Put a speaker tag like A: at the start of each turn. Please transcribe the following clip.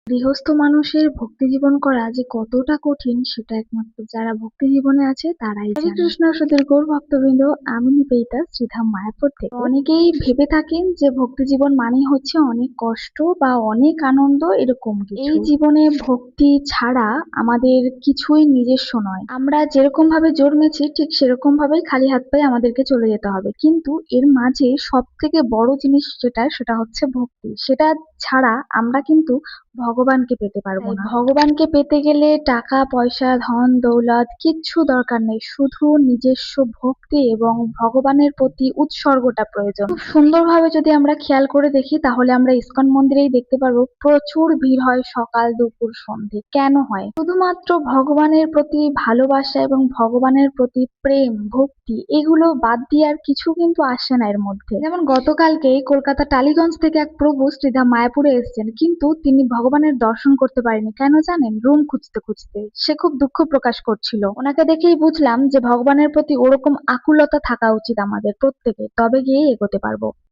A: গৃহস্থ মানুষের ভক্তি জীবন করা যে কতটা কঠিন সেটা একমাত্র যারা ভক্তি জীবনে আছে তারাই জানে। হরে কৃষ্ণ সুধীর গৌর ভক্তবৃন্দ, আমি নিবেদিতা শ্রীধাম মায়াপুর থেকে। অনেকেই ভেবে থাকেন যে ভক্তি জীবন মানেই হচ্ছে অনেক কষ্ট বা অনেক আনন্দ, এরকম কিছু। এই জীবনে ভক্তি ছাড়া আমাদের কিছুই নিজস্ব নয়। আমরা যেরকম ভাবে জন্মেছি ঠিক সেরকম ভাবেই খালি হাত পায়ে আমাদেরকে চলে যেতে হবে, কিন্তু এর মাঝে সব থেকে বড় জিনিস সেটা হচ্ছে ভক্তি। সেটা ছাড়া আমরা কিন্তু ভগবানকে পেতে পারবো না। ভগবানকে পেতে গেলে টাকা পয়সা ধন দৌলত কিচ্ছু দরকার নেই, শুধু নিজস্ব ভক্তি এবং ভগবানের প্রতি উৎসর্গটা প্রয়োজন। খুব সুন্দরভাবে যদি আমরা খেয়াল করে দেখি তাহলে আমরা ইসকন মন্দিরেই দেখতে পারবো প্রচুর ভিড় হয় সকাল দুপুর সন্ধে। কেন হয়? শুধুমাত্র ভগবানের প্রতি ভালোবাসা এবং ভগবানের প্রতি প্রেম ভক্তি এগুলো বাদ দিয়ে আর কিছু কিন্তু আসে না এর মধ্যে। যেমন গতকালকেই কলকাতা টালিগঞ্জ থেকে এক প্রভু শ্রীধাম মায়াপুরে এসেছেন, কিন্তু তিনি ভগবানের দর্শন করতে পারেনি। কেন জানেন? রুম খুঁজতে খুঁজতে সে খুব দুঃখ প্রকাশ করছিল। ওনাকে দেখেই বুঝলাম যে ভগবানের প্রতি ওরকম আকুলতা থাকা উচিত আমাদের প্রত্যেকের, তবে গিয়ে এগোতে পারবো।